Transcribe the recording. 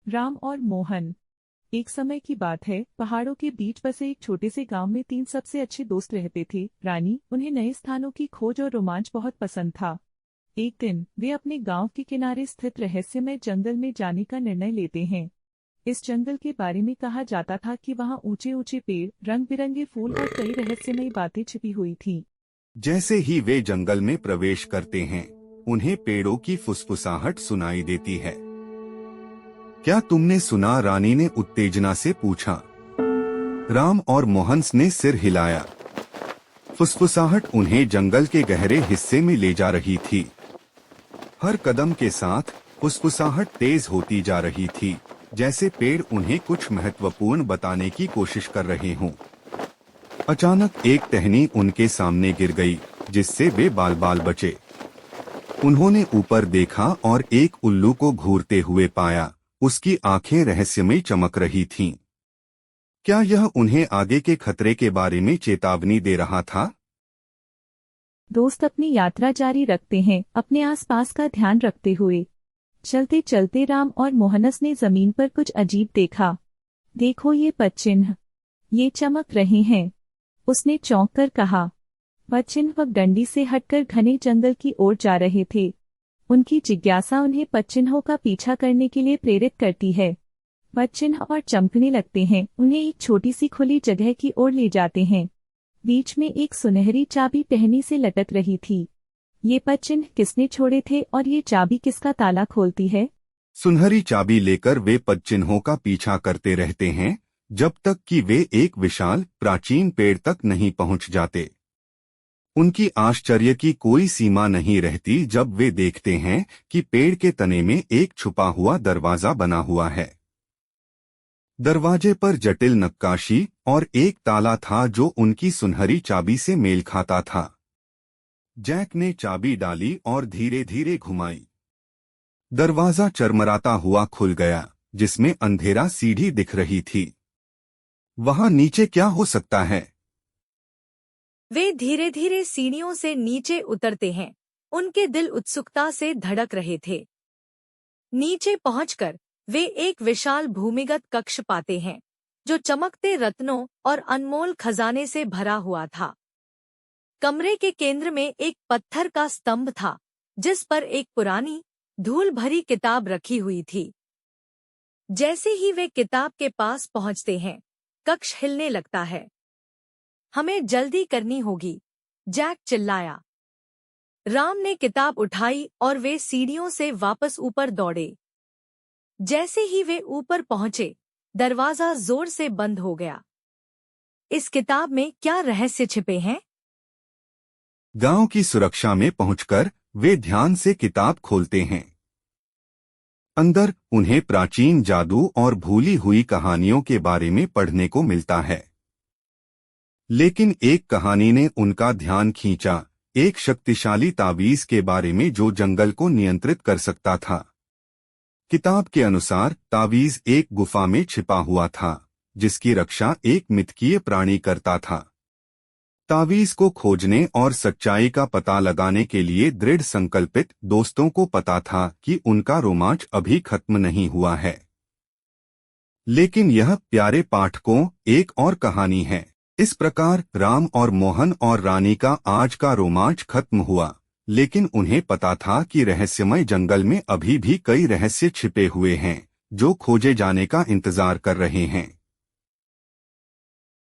राम और मोहन। एक समय की बात है, पहाड़ों के बीच बसे एक छोटे से गांव में तीन सबसे अच्छे दोस्त रहते थे। रानी, उन्हें नए स्थानों की खोज और रोमांच बहुत पसंद था। एक दिन वे अपने गांव के किनारे स्थित रहस्यमय जंगल में जाने का निर्णय लेते हैं। इस जंगल के बारे में कहा जाता था कि वहां ऊंचे ऊंचे पेड़, रंग बिरंगे फूल और कई रहस्यमयी बातें छिपी हुई थी। जैसे ही वे जंगल में प्रवेश करते हैं, उन्हें पेड़ों की फुसफुसाहट सुनाई देती है। क्या तुमने सुना? रानी ने उत्तेजना से पूछा। राम और मोहन ने सिर हिलाया। फुसफुसाहट उन्हें जंगल के गहरे हिस्से में ले जा रही थी। हर कदम के साथ फुसफुसाहट तेज होती जा रही थी, जैसे पेड़ उन्हें कुछ महत्वपूर्ण बताने की कोशिश कर रहे हों। अचानक एक टहनी उनके सामने गिर गई, जिससे वे बाल बाल बचे। उन्होंने ऊपर देखा और एक उल्लू को घूरते हुए पाया। उसकी आंखें रहस्यमयी चमक रही थीं। क्या यह उन्हें आगे के खतरे के बारे में चेतावनी दे रहा था? दोस्त अपनी यात्रा जारी रखते हैं, अपने आसपास का ध्यान रखते हुए। चलते चलते राम और मोहनस ने जमीन पर कुछ अजीब देखा। देखो ये पदचिन्ह, ये चमक रहे हैं, उसने चौंक कर कहा। पदचिन्ह वह डंडी से हटकर घने जंगल की ओर जा रहे थे। उनकी जिज्ञासा उन्हें पदचिन्हों का पीछा करने के लिए प्रेरित करती है। पदचिन्ह और चमकने लगते हैं, उन्हें एक छोटी सी खुली जगह की ओर ले जाते हैं। बीच में एक सुनहरी चाबी टहनी से लटक रही थी। ये पदचिन्ह किसने छोड़े थे और ये चाबी किसका ताला खोलती है? सुनहरी चाबी लेकर वे पदचिन्हों का पीछा करते रहते हैं, जब तक कि वे एक विशाल प्राचीन पेड़ तक नहीं पहुंच जाते। उनकी आश्चर्य की कोई सीमा नहीं रहती जब वे देखते हैं कि पेड़ के तने में एक छुपा हुआ दरवाजा बना हुआ है। दरवाजे पर जटिल नक्काशी और एक ताला था जो उनकी सुनहरी चाबी से मेल खाता था। जैक ने चाबी डाली और धीरे धीरे घुमाई। दरवाजा चरमराता हुआ खुल गया, जिसमें अंधेरा सीढ़ी दिख रही थी। वहां नीचे क्या हो सकता है? वे धीरे धीरे सीढ़ियों से नीचे उतरते हैं। उनके दिल उत्सुकता से धड़क रहे थे। नीचे पहुंचकर वे एक विशाल भूमिगत कक्ष पाते हैं, जो चमकते रत्नों और अनमोल खजाने से भरा हुआ था। कमरे के केंद्र में एक पत्थर का स्तंभ था, जिस पर एक पुरानी, धूल भरी किताब रखी हुई थी। जैसे ही वे किताब के पास पहुंचते हैं, कक्ष हिलने लगता है। हमें जल्दी करनी होगी, जैक चिल्लाया। राम ने किताब उठाई और वे सीढ़ियों से वापस ऊपर दौड़े। जैसे ही वे ऊपर पहुंचे, दरवाजा जोर से बंद हो गया। इस किताब में क्या रहस्य छिपे हैं? गांव की सुरक्षा में पहुंचकर वे ध्यान से किताब खोलते हैं। अंदर उन्हें प्राचीन जादू और भूली हुई कहानियों के बारे में पढ़ने को मिलता है। लेकिन एक कहानी ने उनका ध्यान खींचा, एक शक्तिशाली तावीज के बारे में जो जंगल को नियंत्रित कर सकता था। किताब के अनुसार तावीज एक गुफा में छिपा हुआ था, जिसकी रक्षा एक मिथकीय प्राणी करता था। तावीज को खोजने और सच्चाई का पता लगाने के लिए दृढ़ संकल्पित दोस्तों को पता था कि उनका रोमांच अभी खत्म नहीं हुआ है। लेकिन यह प्यारे पाठकों, एक और कहानी है। इस प्रकार राम और मोहन और रानी का आज का रोमांच खत्म हुआ, लेकिन उन्हें पता था कि रहस्यमय जंगल में अभी भी कई रहस्य छिपे हुए हैं, जो खोजे जाने का इंतजार कर रहे हैं।